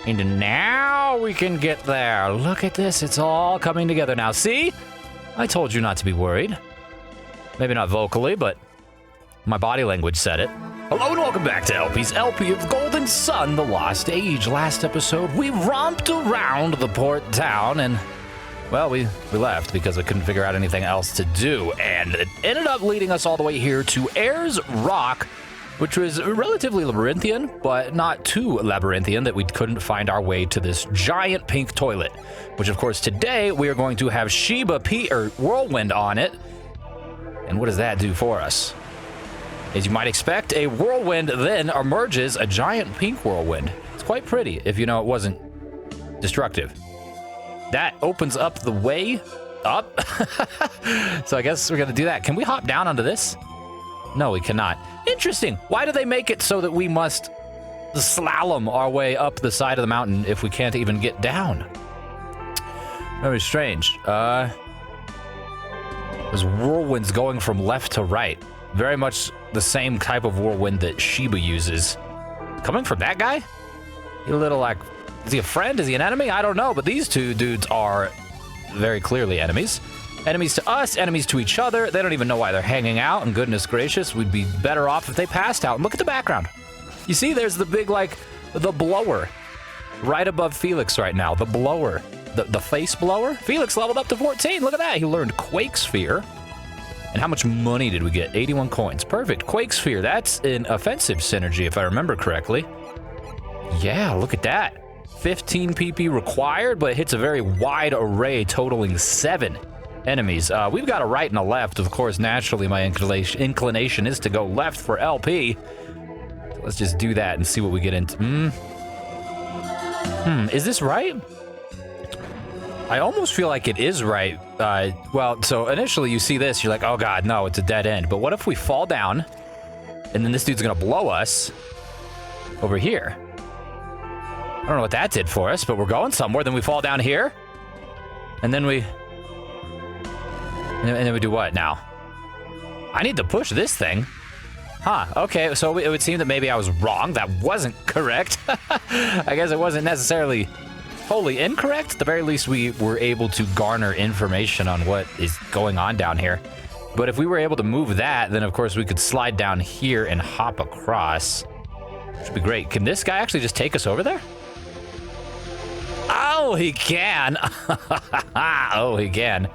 And now we can get there. Look at this. It's all coming together now. See? I told you not to be worried. Maybe not vocally, but my body language said it. Hello and welcome back to LP's LP of Golden Sun, The Lost Age. Last episode, we romped around the port town and, well, we left because I couldn't figure out anything else to do. And it ended up leading us all the way here to Ayers Rock, which was relatively labyrinthian, but not too labyrinthian that we couldn't find our way to this giant pink toilet, which of course today we are going to have Whirlwind on it. And what does that do for us? As you might expect, a whirlwind then emerges, a giant pink whirlwind. It's quite pretty if you know it wasn't destructive. That opens up the way up. So I guess we're gonna do that. Can we hop down onto this? No, we cannot. Interesting. Why do they make it so that we must slalom our way up the side of the mountain if we can't even get down? Very strange. There's whirlwinds going from left to right. Very much the same type of whirlwind that Sheba uses. Coming from that guy? He a little like, is he a friend? Is he an enemy? I don't know, but these two dudes are very clearly enemies. Enemies to us, enemies to each other. They don't even know why they're hanging out, and goodness gracious, we'd be better off if they passed out. And look at the background. You see, there's the big, like, the blower right above Felix right now. The blower. The face blower. Felix leveled up to 14. Look at that. He learned Quake Sphere. And how much money did we get? 81 coins. Perfect. Quake Sphere. That's an offensive synergy, if I remember correctly. Yeah, look at that. 15 PP required, but it hits a very wide array, totaling 7 enemies. We've got a right and a left. Of course, naturally, my inclination is to go left for LP. So let's just do that and see what we get into. Is this right? I almost feel like it is right. Well, so initially you see this, you're like, oh god, no, it's a dead end. But what if we fall down, and then this dude's gonna blow us over here? I don't know what that did for us, but we're going somewhere. Then we fall down here, and then we do what now? I need to push this thing. Huh, okay, so it would seem that maybe I was wrong. That wasn't correct. I guess it wasn't necessarily wholly incorrect. At the very least, we were able to garner information on what is going on down here. But if we were able to move that, then of course we could slide down here and hop across. Which would be great. Can this guy actually just take us over there? Oh, he can. Oh, he can.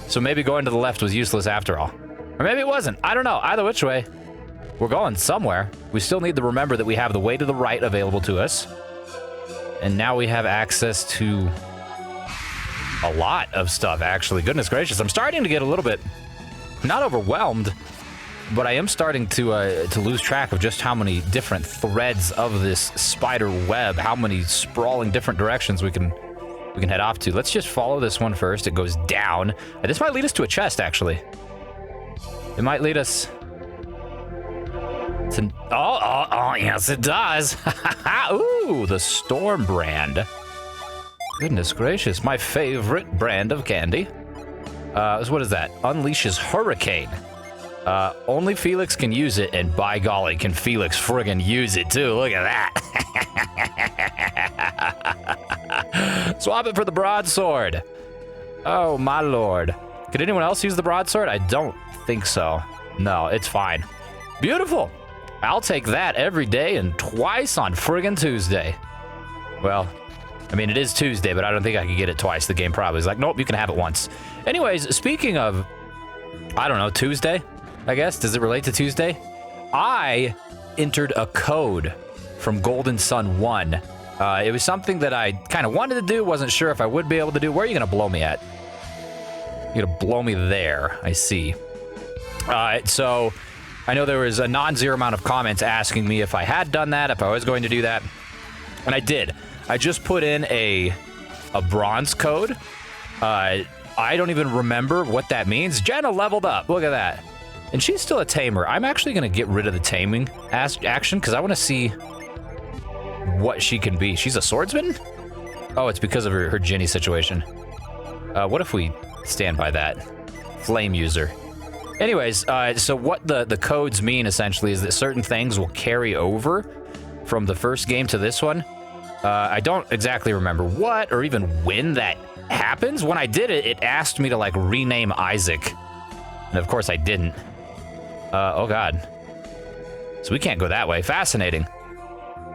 So maybe going to the left was useless after all. Or maybe it wasn't. I don't know. Either which way, we're going somewhere. We still need to remember that we have the way to the right available to us. And now we have access to a lot of stuff, actually. Goodness gracious. I'm starting to get a little bit, not overwhelmed, but I am starting to lose track of just how many different threads of this spider web, how many sprawling different directions we can head off to. Let's just follow this one first. It goes down. This might lead us to a chest, actually. It might lead us to... Oh, yes, it does. Ooh, the Storm brand. Goodness gracious, my favorite brand of candy. So what is that? Unleashes Hurricane. Only Felix can use it, and by golly, can Felix friggin' use it, too. Look at that. Swap it for the broadsword. Oh, my lord. Could anyone else use the broadsword? I don't think so. No, it's fine. Beautiful. I'll take that every day and twice on friggin' Tuesday. Well, I mean, it is Tuesday, but I don't think I could get it twice. The game probably is like, nope, you can have it once. Anyways, speaking of, I don't know, Tuesday, I guess. Does it relate to Tuesday? I entered a code from Golden Sun 1. It was something that I kind of wanted to do, wasn't sure if I would be able to do. Where are you going to blow me at? You're going to blow me there, I see. So I know there was a non-zero amount of comments asking me if I had done that, if I was going to do that. And I did. I just put in a bronze code. I don't even remember what that means. Jenna leveled up. Look at that. And she's still a tamer. I'm actually going to get rid of the taming action because I want to see what she can be. She's a swordsman? Oh, it's because of her Ginny situation. What if we stand by that? Flame user. Anyways, so what the codes mean essentially is that certain things will carry over from the first game to this one. I don't exactly remember what or even when that happens. When I did it, it asked me to like rename Isaac. And of course I didn't. Oh God. So we can't go that way. Fascinating.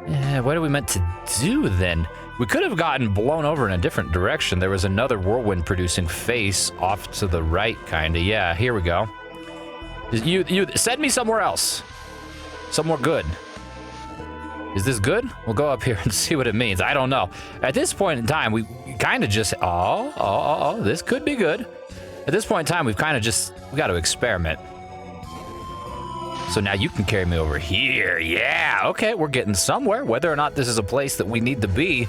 Yeah, what are we meant to do then? We could have gotten blown over in a different direction. There was another whirlwind producing face off to the right, kinda. Yeah, here we go. You send me somewhere else. Somewhere good. Is this good? We'll go up here and see what it means. I don't know. At this point in time, we kind of just... Oh, this could be good. At this point in time, we've kind of just... We got to experiment. So now you can carry me over here. Yeah, okay, we're getting somewhere. Whether or not this is a place that we need to be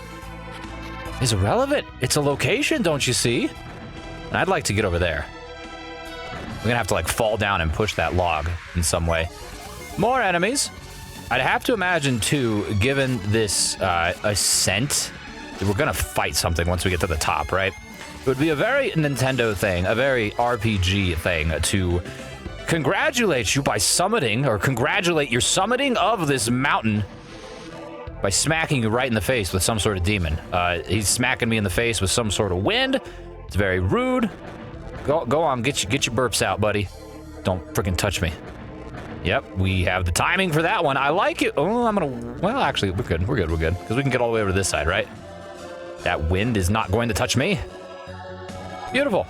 is irrelevant. It's a location, don't you see? And I'd like to get over there. We're gonna have to like fall down and push that log in some way. More enemies. I'd have to imagine too, given this ascent, that we're gonna fight something once we get to the top, right? It would be a very Nintendo thing, a very RPG thing to congratulate you by summiting, or congratulate your summiting of this mountain by smacking you right in the face with some sort of demon. He's smacking me in the face with some sort of wind. It's very rude. Go on, get your burps out, buddy. Don't freaking touch me. Yep, we have the timing for that one. I like it. Oh, I'm gonna... Well, actually, we're good. Because we can get all the way over to this side, right? That wind is not going to touch me. Beautiful.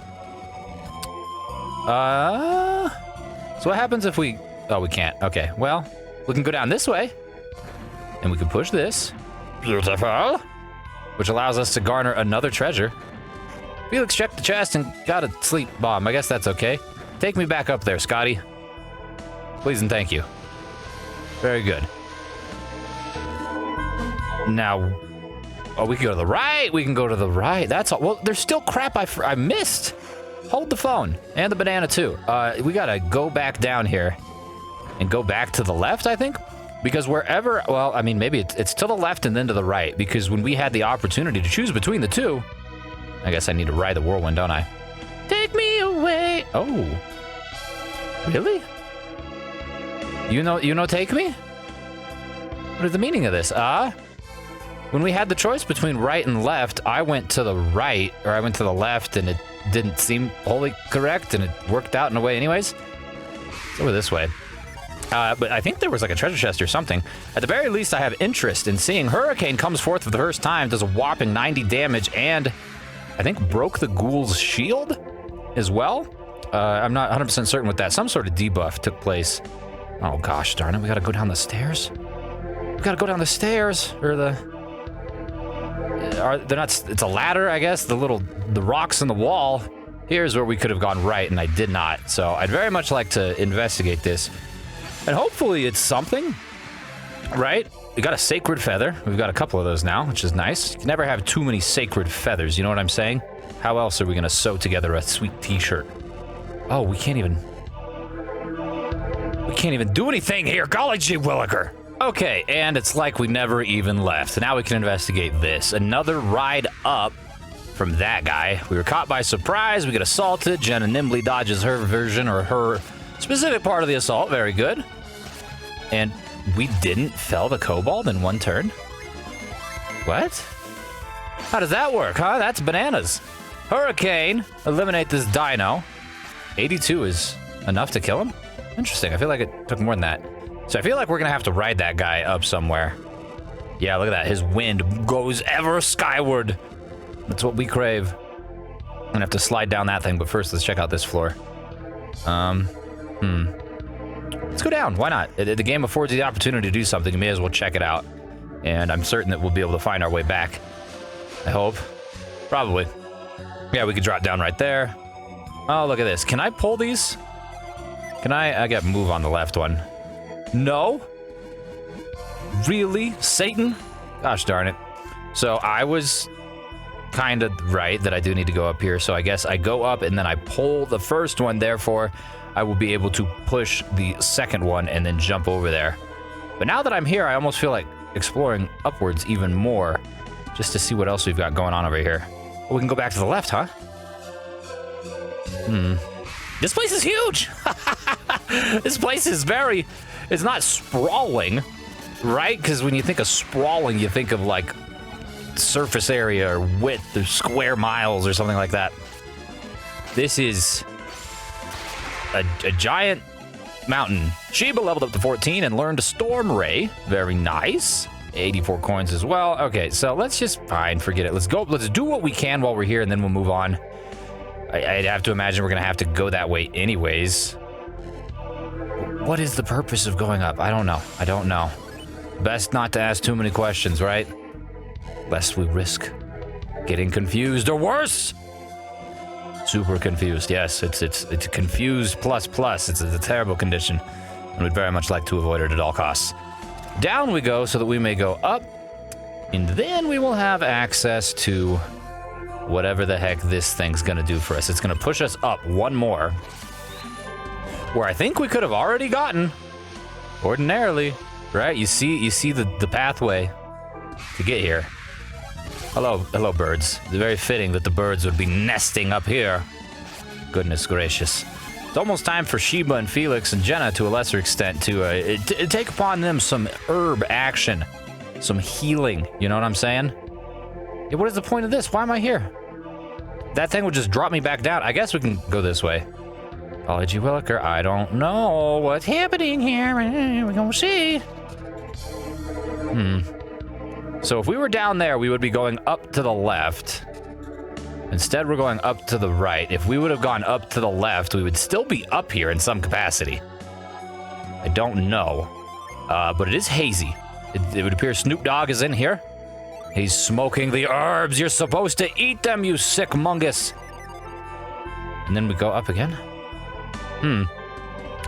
So what happens if we... Oh, we can't. Okay, well, we can go down this way. And we can push this. Beautiful. Which allows us to garner another treasure. Felix checked the chest and got a sleep bomb. I guess that's okay. Take me back up there, Scotty. Please and thank you. Very good. Now... Oh, we can go to the right. We can go to the right. That's all. Well, there's still crap I missed. Hold the phone. And the banana, too. We gotta go back down here. And go back to the left, I think? Because wherever... Well, I mean, maybe it's to the left and then to the right. Because when we had the opportunity to choose between the two... I guess I need to ride the whirlwind, don't I? Take me away. Oh. Really? You know, take me? What is the meaning of this? When we had the choice between right and left, I went to the right, or I went to the left, and it didn't seem wholly correct, and it worked out in a way anyways. Let's go this way. But I think there was like a treasure chest or something. At the very least, I have interest in seeing Hurricane comes forth for the first time, does a whopping 90 damage, and I think broke the ghoul's shield as well. I'm not 100% certain with that. Some sort of debuff took place. Oh gosh darn it, we gotta go down the stairs? We gotta go down the stairs, or they're not, it's a ladder, I guess, the rocks in the wall. Here's where we could have gone right, and I did not. So I'd very much like to investigate this. And hopefully it's something, right? We got a sacred feather. We've got a couple of those now, which is nice. You can never have too many sacred feathers, you know what I'm saying? How else are we gonna sew together a sweet t-shirt? Oh, we can't even do anything here. Golly gee williker. Okay, and it's like we never even left. Now we can investigate this. Another ride up from that guy. We were caught by surprise. We get assaulted. Jenna nimbly dodges her version, or her specific part of the assault. Very good. And we didn't fell the kobold in one turn? What? How does that work, huh? That's bananas. Hurricane. Eliminate this dino. 82 is enough to kill him? Interesting. I feel like it took more than that. So I feel like we're going to have to ride that guy up somewhere. Yeah, look at that. His wind goes ever skyward. That's what we crave. I'm going to have to slide down that thing, but first let's check out this floor. Let's go down. Why not? The game affords you the opportunity to do something. You may as well check it out. And I'm certain that we'll be able to find our way back. I hope. Probably. Yeah, we could drop down right there. Oh, look at this. Can I pull these? Can I got move on the left one. No? Really? Satan? Gosh darn it. So I was kind of right that I do need to go up here. So I guess I go up and then I pull the first one. Therefore, I will be able to push the second one and then jump over there. But now that I'm here, I almost feel like exploring upwards even more just to see what else we've got going on over here. Oh, we can go back to the left, huh? This place is huge. This place is it's not sprawling, right? Because when you think of sprawling, you think of like surface area or width or square miles or something like that. This is a giant mountain. Sheba leveled up to 14 and learned Storm Ray. Very nice. 84 coins as well. Okay, so let's just forget it. Let's go. Let's do what we can while we're here, and then we'll move on. I'd have to imagine we're gonna have to go that way anyways. What is the purpose of going up? I don't know. Best not to ask too many questions, right? Lest we risk getting confused or worse. Super confused. Yes, it's confused plus. It's a terrible condition, and we'd very much like to avoid it at all costs. Down we go so that we may go up, and then we will have access to whatever the heck this thing's gonna do for us. It's gonna push us up one more, where I think we could have already gotten ordinarily, right? You see the pathway to get here. Hello, birds. It's very fitting that the birds would be nesting up here. Goodness gracious. It's almost time for Sheba and Felix and Jenna, to a lesser extent, to take upon them some herb action. Some healing, you know what I'm saying? Yeah, what is the point of this? Why am I here? That thing would just drop me back down. I guess we can go this way. Apology, Williker. I don't know what's happening here. We're gonna see. So if we were down there, we would be going up to the left. Instead, we're going up to the right. If we would have gone up to the left, we would still be up here in some capacity. I don't know. But it is hazy. It would appear Snoop Dogg is in here. He's smoking the herbs. You're supposed to eat them, you sick mungus. And then we go up again.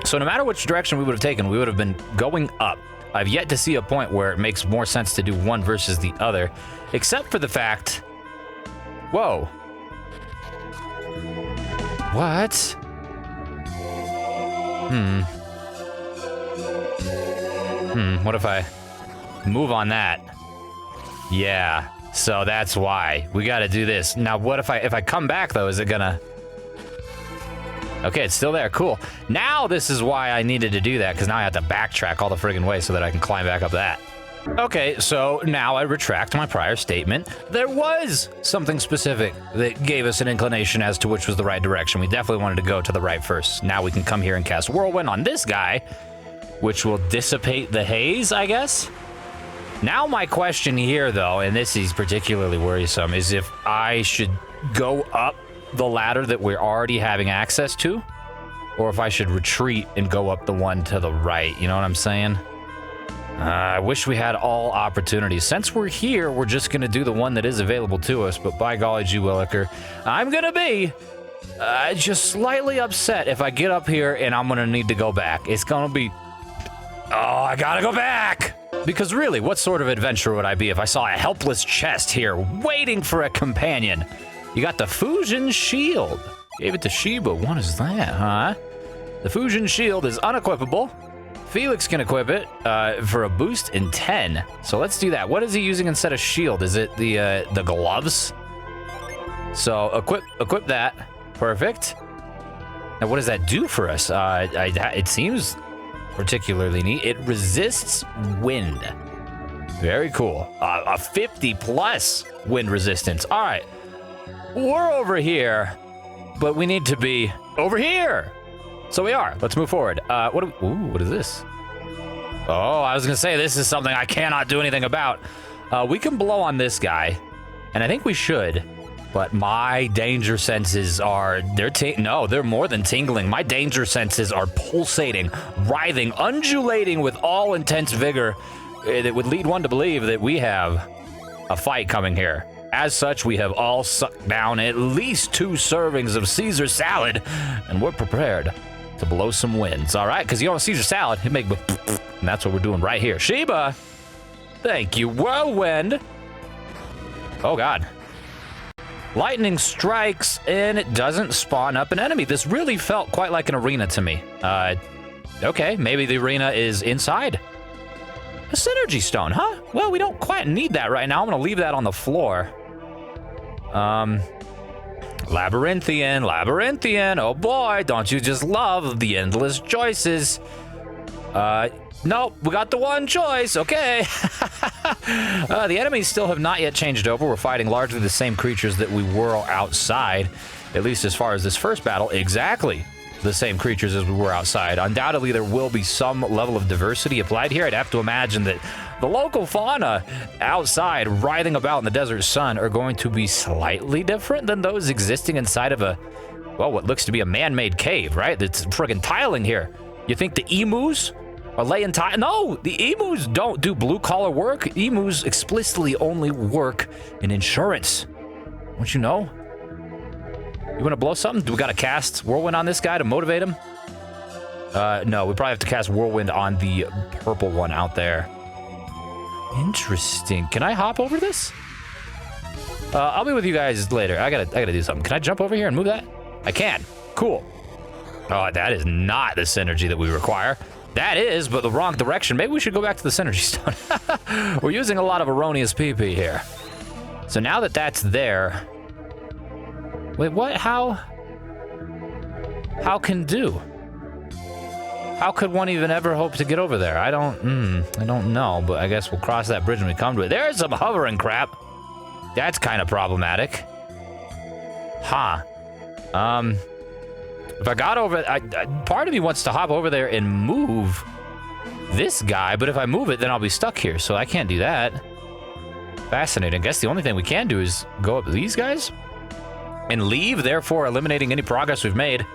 So no matter which direction we would have taken, we would have been going up. I've yet to see a point where it makes more sense to do one versus the other, except for the fact... Whoa. What? What if I move on that? Yeah, so that's why. We gotta do this. Now, what if I come back, though? Is it gonna... Okay, it's still there. Cool. Now this is why I needed to do that, because now I have to backtrack all the friggin' way so that I can climb back up that. Okay, so now I retract my prior statement. There was something specific that gave us an inclination as to which was the right direction. We definitely wanted to go to the right first. Now we can come here and cast Whirlwind on this guy, which will dissipate the haze, I guess? Now my question here, though, and this is particularly worrisome, is if I should go up the ladder that we're already having access to, or if I should retreat and go up the one to the right. You know what I'm saying? I wish we had all opportunities. Since we're here, we're just gonna do the one that is available to us, but by golly gee Williker, I'm gonna be just slightly upset if I get up here and I'm gonna need to go back. It's gonna be... Oh, I gotta go back! Because really, what sort of adventure would I be if I saw a helpless chest here waiting for a companion? You got the Fusion Shield. Gave it to Sheba. What is that, huh? The Fusion Shield is unequipable. Felix can equip it for a boost in 10. So let's do that. What is he using instead of shield? Is it the gloves? So equip that. Perfect. Now what does that do for us? It seems particularly neat. It resists wind. Very cool. A 50 plus wind resistance. All right. We're over here, but we need to be over here. So we are. Let's move forward. What is this? Oh, I was gonna say this is something I cannot do anything about. We can blow on this guy, and I think we should. But my danger senses are they're more than tingling. My danger senses are pulsating, writhing, undulating with all intense vigor. That would lead one to believe that we have a fight coming here. As such, we have all sucked down at least 2 servings of Caesar salad, and we're prepared to blow some winds, all right? Because you know, Caesar salad, it make, and that's what we're doing right here. Sheba, thank you, Whirlwind. Oh, God. Lightning strikes, and it doesn't spawn up an enemy. This really felt quite like an arena to me. Okay, maybe the arena is inside. A synergy stone, huh? Well, we don't quite need that right now. I'm gonna leave that on the floor. Labyrinthian. Oh boy, don't you just love the endless choices? Nope, we got the one choice, okay. The enemies still have not yet changed over. We're fighting largely the same creatures that we were outside, at least as far as this first battle. Exactly the same creatures as we were outside. Undoubtedly, there will be some level of diversity applied here. I'd have to imagine that the local fauna outside, writhing about in the desert sun, are going to be slightly different than those existing inside of a, well, what looks to be a man-made cave, right? That's friggin' tiling here. You think the emus are laying tile? No, the emus don't do blue-collar work. Emus explicitly only work in insurance. Don't you know? You want to blow something? Do we got to cast Whirlwind on this guy to motivate him? No, we probably have to cast Whirlwind on the purple one out there. Interesting. Can I hop over this? I'll be with you guys later. I gotta do something. Can I jump over here and move that? I can. Cool. Oh, that is not the synergy that we require. That is, but the wrong direction. Maybe we should go back to the synergy stone. We're using a lot of erroneous PP here. So now that that's there... Wait, what? How can do? How could one even ever hope to get over there? I don't know, but I guess we'll cross that bridge when we come to it. There's some hovering crap. That's kind of problematic. Huh. If I got over, part of me wants to hop over there and move this guy, but if I move it, then I'll be stuck here, so I can't do that. Fascinating. I guess the only thing we can do is go up these guys and leave, therefore eliminating any progress we've made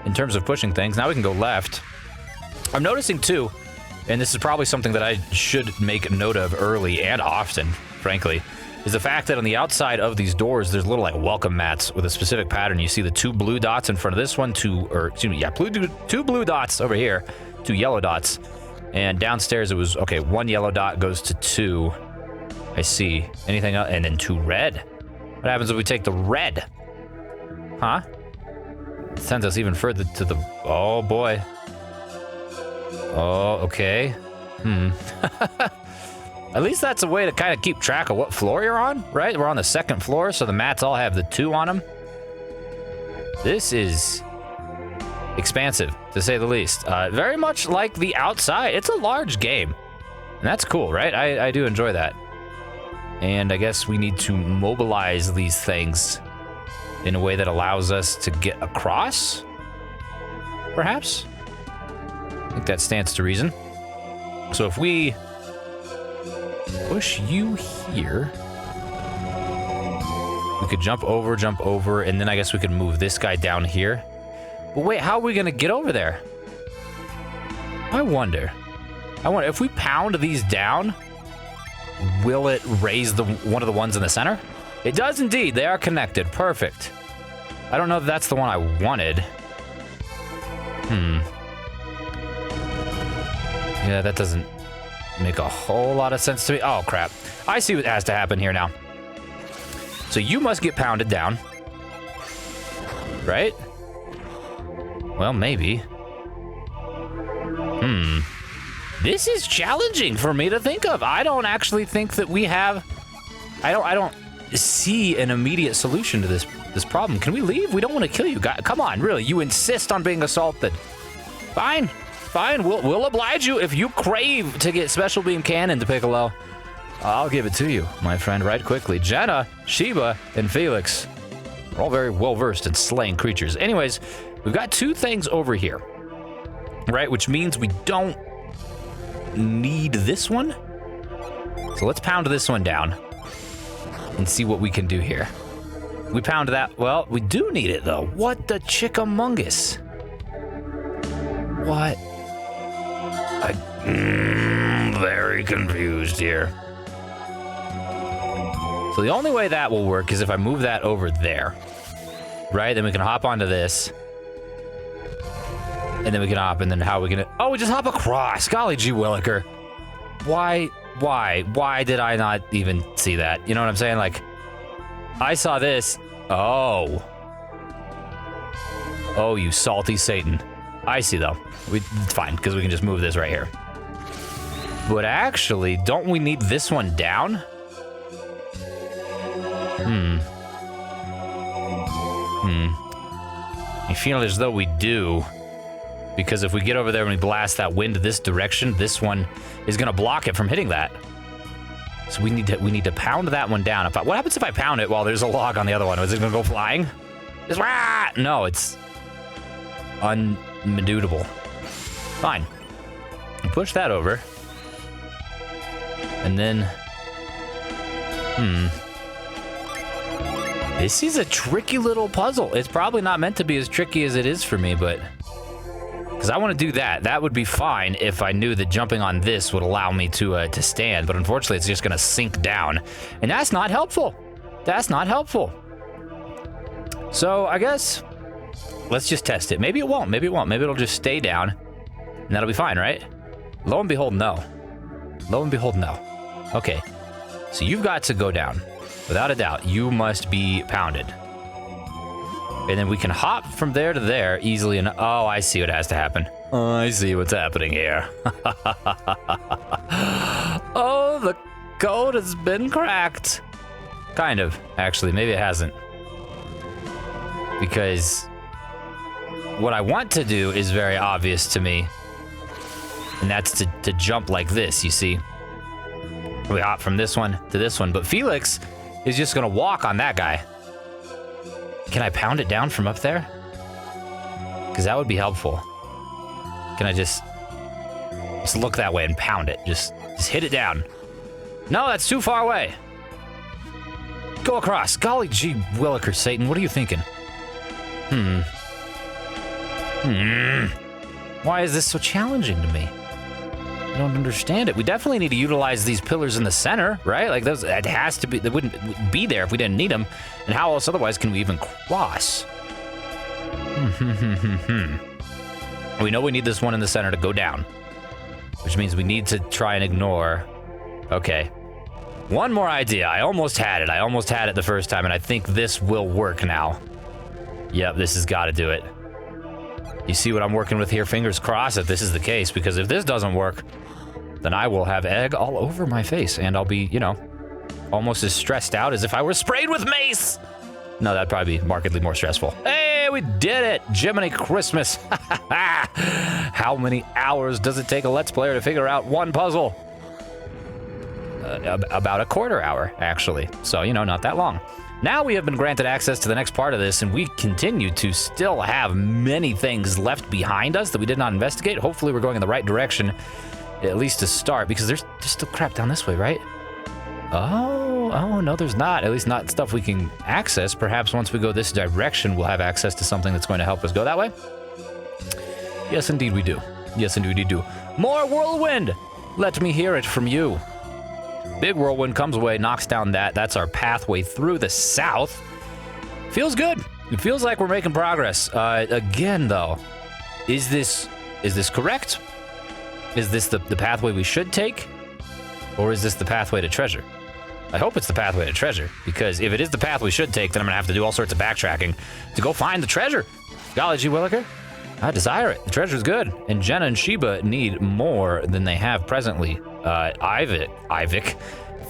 in terms of pushing things. Now we can go left. I'm noticing too, and this is probably something that I should make note of early and often, frankly, is the fact that on the outside of these doors, there's little like welcome mats with a specific pattern. You see the 2 blue dots in front of this one, 2 blue dots over here, 2 yellow dots. And downstairs it was, okay, 1 yellow dot goes to 2. I see. Anything else? And then 2 red. What happens if we take the red? Huh? It sends us even further to the, oh boy. Oh, okay. At least that's a way to kind of keep track of what floor you're on, right? We're on the 2nd floor, so the mats all have the 2 on them. This is expansive, to say the least. Very much like the outside. It's a large game, and that's cool, right? I do enjoy that. And I guess we need to mobilize these things in a way that allows us to get across, perhaps? I think that stands to reason. So if we push you here, we could jump over, and then I guess we could move this guy down here. But wait, how are we gonna get over there? I wonder if we pound these down, will it raise one of the ones in the center? It does indeed. They are connected. Perfect. I don't know if that's the one I wanted. Yeah, that doesn't make a whole lot of sense to me. Oh, crap. I see what has to happen here now. So you must get pounded down. Right? Well, maybe. This is challenging for me to think of. I don't actually think that we have... I don't see an immediate solution to this problem. Can we leave? We don't want to kill you guys. Come on, really. You insist on being assaulted. Fine. Fine, we'll oblige you if you crave to get Special Beam Cannon to Piccolo. I'll give it to you, my friend, right quickly. Jenna, Sheba, and Felix are all very well-versed in slaying creatures. Anyways, we've got 2 things over here, right? Which means we don't need this one. So let's pound this one down and see what we can do here. We pound that. Well, we do need it, though. What the chickamungus? What? I'm very confused here. So the only way that will work is if I move that over there. Right? Then we can hop onto this. And then we can hop, and then how are we gonna... Oh, we just hop across! Golly gee williker. Why did I not even see that? You know what I'm saying? Like, I saw this. Oh. Oh, you salty Satan. I see, though. It's fine, because we can just move this right here. But actually, don't we need this one down? I feel as though we do. Because if we get over there and we blast that wind this direction, this one is going to block it from hitting that. So we need to pound that one down. What happens if I pound it while there's a log on the other one? Is it gonna go flying? Just rah! No, it's unmadoodable. Fine. Push that over. And then, this is a tricky little puzzle. It's probably not meant to be as tricky as it is for me, but because I want to do that. That would be fine if I knew that jumping on this would allow me to stand, but unfortunately it's just gonna sink down. And that's not helpful. That's not helpful. So I guess let's just test it. Maybe it won't, maybe it won't. Maybe it'll just stay down and that'll be fine, right? Lo and behold, no. Lo and behold, no. Okay, so you've got to go down. Without a doubt, you must be pounded. And then we can hop from there to there easily. And oh, I see what has to happen. Oh, I see what's happening here. Oh, the code has been cracked. Kind of, actually. Maybe it hasn't. Because what I want to do is very obvious to me. And that's to jump like this, you see. We hop from this one to this one. But Felix is just going to walk on that guy. Can I pound it down from up there? Because that would be helpful. Can I just look that way and pound it? Just hit it down. No, that's too far away. Go across. Golly gee williker, Satan. What are you thinking? Why is this so challenging to me? I don't understand it. We definitely need to utilize these pillars in the center, right? Like those, it has to be, they wouldn't be there if we didn't need them. And how else otherwise can we even cross? We know we need this one in the center to go down, which means we need to try and ignore. Okay. One more idea. I almost had it. I almost had it the first time, and I think this will work now. Yep, this has got to do it. You see what I'm working with here? Fingers crossed that this is the case, because if this doesn't work, then I will have egg all over my face, and I'll be, you know, almost as stressed out as if I were sprayed with mace. No, that'd probably be markedly more stressful. Hey, we did it! Jiminy Christmas. How many hours does it take a Let's Player to figure out one puzzle? About a quarter hour, actually. So, you know, not that long. Now we have been granted access to the next part of this, and we continue to still have many things left behind us that we did not investigate. Hopefully we're going in the right direction, at least to start, because there's still crap down this way, right? Oh, no, there's not. At least not stuff we can access. Perhaps once we go this direction, we'll have access to something that's going to help us go that way. Yes, indeed we do. Yes, indeed we do. More whirlwind! Let me hear it from you. Big whirlwind comes away, knocks down that. That's our pathway through the south. Feels good. It feels like we're making progress. Again, though, is this correct? Is this the pathway we should take? Or is this the pathway to treasure? I hope it's the pathway to treasure, because if it is the path we should take, then I'm going to have to do all sorts of backtracking to go find the treasure. Golly gee williker, I desire it. The treasure's good, and Jenna and Sheba need more than they have presently. Ivic,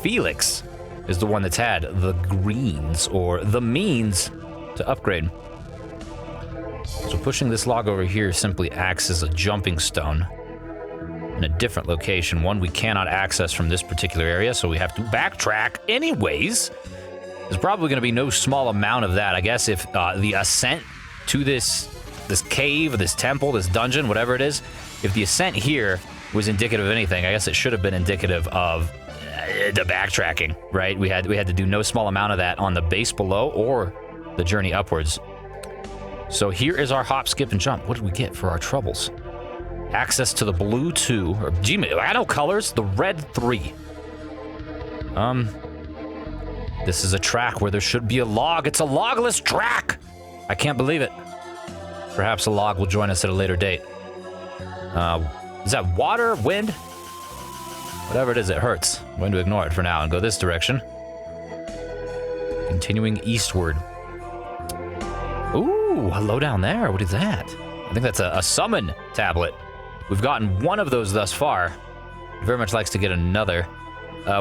Felix is the one that's had the greens, or the means, to upgrade. So pushing this log over here simply acts as a jumping stone in a different location, one we cannot access from this particular area, so we have to backtrack anyways. There's probably going to be no small amount of that. I guess if the ascent to this cave, this temple, this dungeon, whatever it is, if the ascent here was indicative of anything, I guess it should have been indicative of the backtracking, right? We had to do no small amount of that on the base below or the journey upwards. So here is our hop, skip, and jump. What did we get for our troubles? Access to the blue 2, or I know colors, the red 3. This is a track where there should be a log. It's a logless track. I can't believe it. Perhaps a log will join us at a later date. Is that water, wind? Whatever it is, it hurts. I'm going to ignore it for now and go this direction. Continuing eastward. Ooh, hello down there. What is that? I think that's a summon tablet. We've gotten one of those thus far. Very much likes to get another.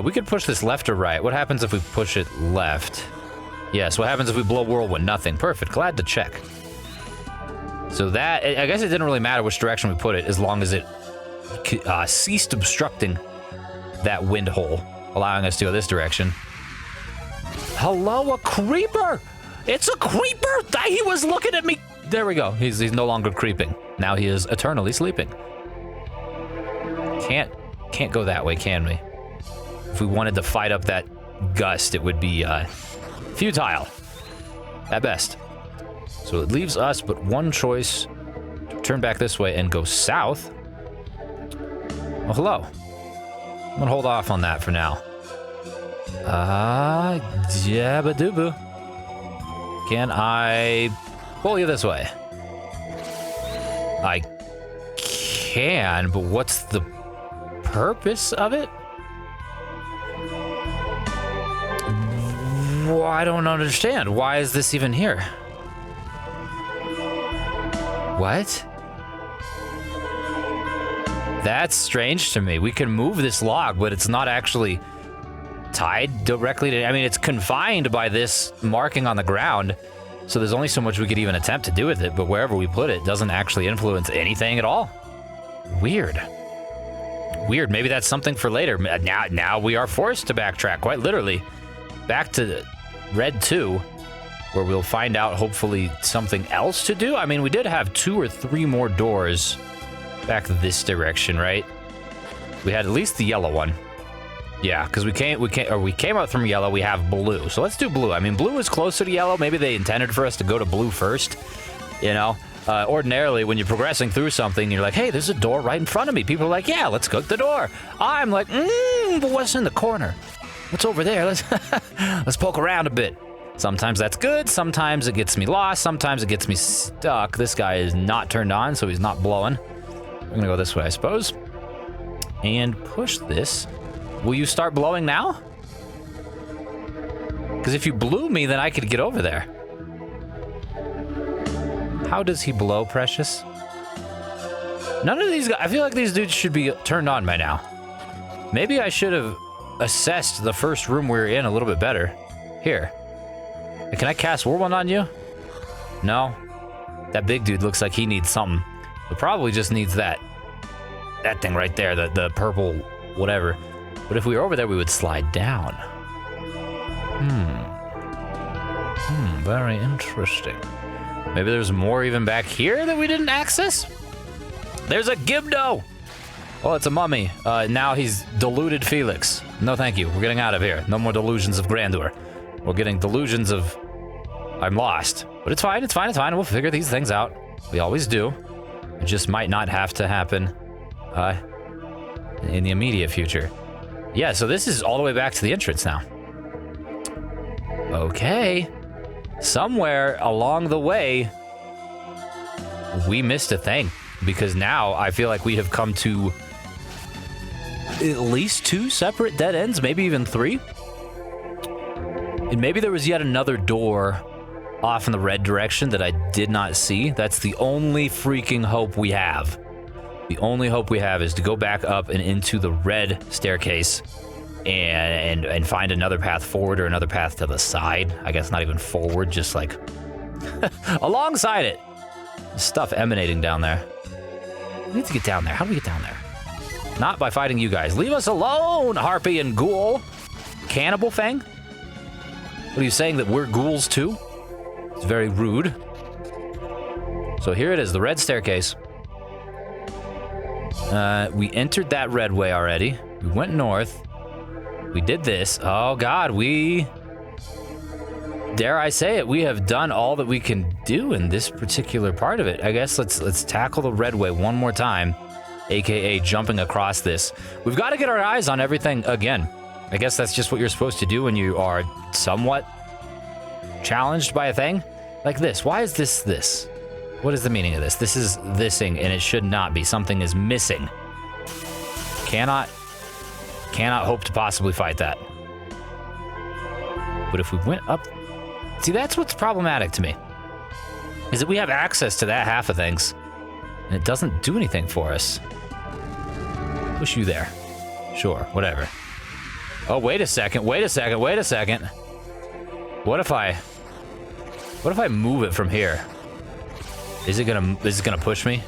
We could push this left or right. What happens if we push it left? Yes, what happens if we blow whirlwind? Nothing. Perfect. Glad to check. So that, I guess it didn't really matter which direction we put it, as long as it ceased obstructing that wind hole. allowing us to go this direction. Hello, a creeper! It's a creeper! He was looking at me! There we go. He's no longer creeping. Now he is eternally sleeping. Can't go that way, can we? If we wanted to fight up that gust, it would be futile at best. So it leaves us but one choice: to turn back this way and go south. Oh, hello. I'm gonna hold off on that for now. Jabba doo. Can I pull you this way? I can, but what's the purpose of it? Well, I don't understand. Why is this even here? What? That's strange to me. We can move this log, but it's not actually tied directly to... I mean, it's confined by this marking on the ground, so there's only so much we could even attempt to do with it, but wherever we put it doesn't actually influence anything at all. Weird. Weird. Maybe that's something for later. Now we are forced to backtrack, quite literally, back to Red 2, where we'll find out, hopefully, something else to do. I mean, we did have 2 or 3 more doors back this direction, right? We had at least the yellow one. Yeah, because we came out from yellow. We have blue, so let's do blue. I mean, blue is closer to yellow. Maybe they intended for us to go to blue first. You know, ordinarily when you're progressing through something, you're like, hey, there's a door right in front of me. People are like, yeah, let's go to the door. I'm like, but what's in the corner? What's over there? Let's poke around a bit. Sometimes that's good. Sometimes it gets me lost. Sometimes it gets me stuck. This guy is not turned on, so he's not blowing. We're gonna go this way, I suppose, and push this. Will you start blowing now? Because if you blew me, then I could get over there. How does he blow, Precious? None of these guys... I feel like these dudes should be turned on by now. Maybe I should have assessed the first room we were in a little bit better. Here. Can I cast Whirlwind on you? No. That big dude looks like he needs something. It probably just needs that thing right there, the purple whatever. But if we were over there, we would slide down. Very interesting. Maybe there's more even back here that we didn't access? There's a Gibdo! Oh, it's a mummy. Now he's deluded Felix. No, thank you. We're getting out of here. No more delusions of grandeur. We're getting delusions of... I'm lost. But it's fine, it's fine, it's fine. We'll figure these things out. We always do. It just might not have to happen in the immediate future. Yeah, so this is all the way back to the entrance now. Okay. Somewhere along the way, we missed a thing. Because now I feel like we have come to at least 2 separate dead ends, maybe even 3. And maybe there was yet another door off in the red direction that I did not see. That's the only freaking hope we have. The only hope we have is to go back up and into the red staircase and find another path forward or another path to the side. I guess not even forward, just like alongside it. Stuff emanating down there. We need to get down there. How do we get down there? Not by fighting you guys. Leave us alone, Harpy and Ghoul. Cannibal Fang? What are you saying, that we're ghouls too? It's very rude. So here it is, the red staircase. We entered that red way already. We went north. We did this. Oh God, dare I say it, we have done all that we can do in this particular part of it. I guess let's tackle the red way one more time, aka jumping across this. We've got to get our eyes on everything again. I guess that's just what you're supposed to do when you are somewhat challenged by a thing like this. Why is this? What is the meaning of this? This is thising, and it should not be. Something is missing. Cannot hope to possibly fight that. But if we went up... See, that's what's problematic to me. Is that we have access to that half of things, and it doesn't do anything for us. Push you there. Sure, whatever. Oh, wait a second. What if I move it from here? Is it gonna push me?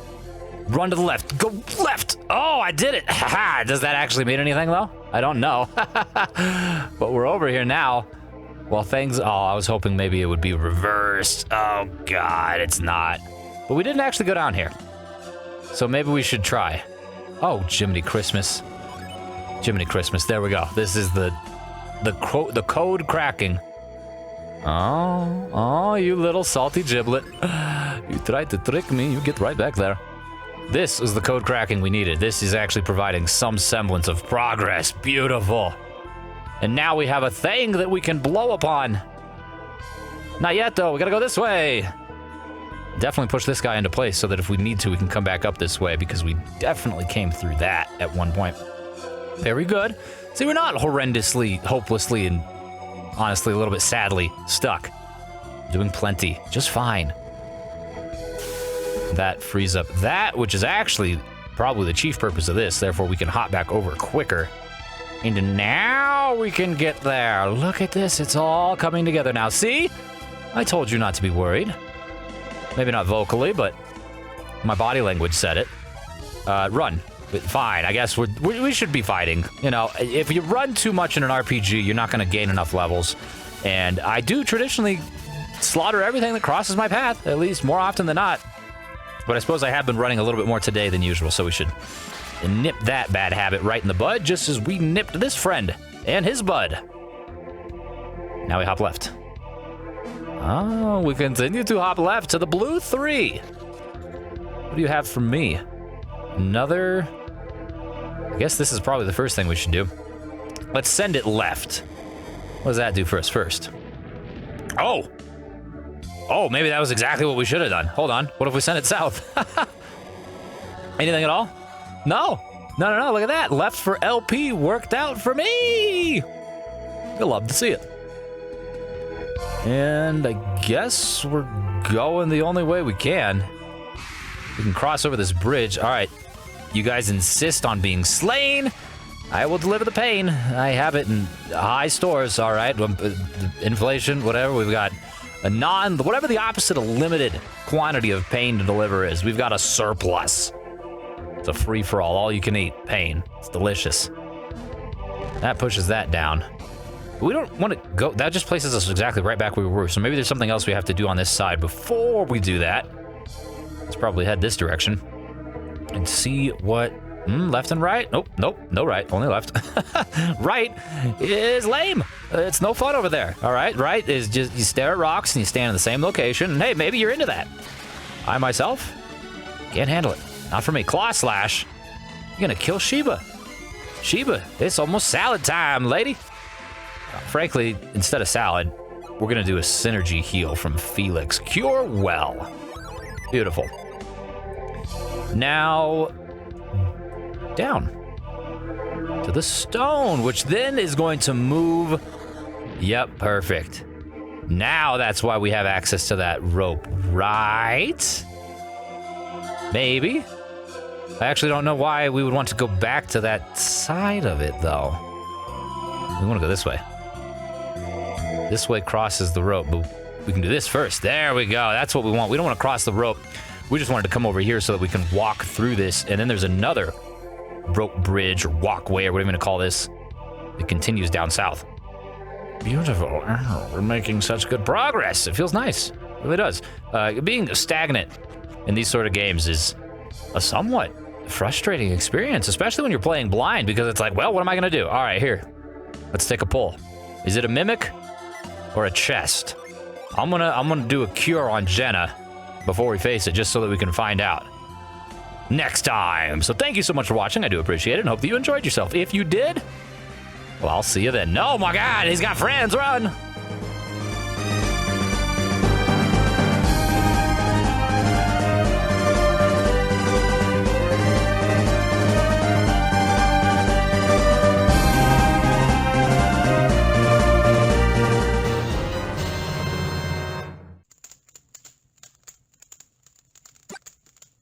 Run to the left. Go left. Oh, I did it. Haha. Does that actually mean anything though? I don't know. But we're over here now. Well, things... Oh, I was hoping maybe it would be reversed. Oh, God, it's not. But we didn't actually go down here. So maybe we should try. Oh, Jiminy Christmas. Jiminy Christmas. There we go. This is the code cracking. Oh, you little salty giblet. You tried to trick me. You get right back there. This is the code cracking we needed. This is actually providing some semblance of progress. Beautiful. And now we have a thing that we can blow upon. Not yet, though. We gotta go this way. Definitely push this guy into place so that if we need to, we can come back up this way, because we definitely came through that at one point. Very good. See, we're not horrendously, hopelessly, and honestly a little bit sadly stuck. Doing plenty. Just fine. That frees up that, which is actually probably the chief purpose of this. Therefore, we can hop back over quicker. And now we can get there. Look at this. It's all coming together now. See? I told you not to be worried. Maybe not vocally, but my body language said it. Run. Fine. I guess we should be fighting. You know, if you run too much in an RPG, you're not going to gain enough levels. And I do traditionally slaughter everything that crosses my path, at least more often than not. But I suppose I have been running a little bit more today than usual, so we should nip that bad habit right in the bud, just as we nipped this friend and his bud. Now we hop left. Oh, we continue to hop left to the blue 3. What do you have for me? Another... I guess this is probably the first thing we should do. Let's send it left. What does that do for us first? Oh! Oh, maybe that was exactly what we should have done. Hold on. What if we send it south? Anything at all? No. No. Look at that. Left for LP worked out for me. You'll love to see it. And I guess we're going the only way we can. We can cross over this bridge. All right. You guys insist on being slain. I will deliver the pain. I have it in high stores. All right. Inflation, whatever. We've got a whatever the opposite of limited quantity of pain to deliver is. We've got a surplus. It's a free-for-all, all you can eat pain. It's delicious. That pushes that down. We don't want to go, that just places us exactly right back where we were. So maybe there's something else we have to do on this side before we do that. Let's probably head this direction and see what, left and right. Nope, no right, only left. Right is lame. It's no fun over there. All right, right is just, you stare at rocks and you stand in the same location. And hey, maybe you're into that. I myself can't handle it. Not for me. Claw slash. You're gonna kill Sheba. Sheba, it's almost salad time, lady. Frankly, instead of salad, we're gonna do a synergy heal from Felix. Cure well. Beautiful. Now, down to the stone, which then is going to move. Yep, perfect. Now that's why we have access to that rope, right? Maybe. I actually don't know why we would want to go back to that side of it, though. We want to go this way. This way crosses the rope, but we can do this first. There we go. That's what we want. We don't want to cross the rope. We just wanted to come over here so that we can walk through this, and then there's another rope bridge or walkway or whatever you want to call this. It continues down south. Beautiful. Oh, we're making such good progress. It feels nice. It really does. Being stagnant in these sort of games is a somewhat frustrating experience, especially when you're playing blind, because it's like, well, what am I gonna do? All right, here, let's take a pull. Is it a mimic or a chest? I'm gonna do a cure on Jenna before we face it, just so that we can find out next time. So thank you so much for watching. I do appreciate it and hope that you enjoyed yourself. If you did, well, I'll see you then. Oh my God, he's got friends. Run.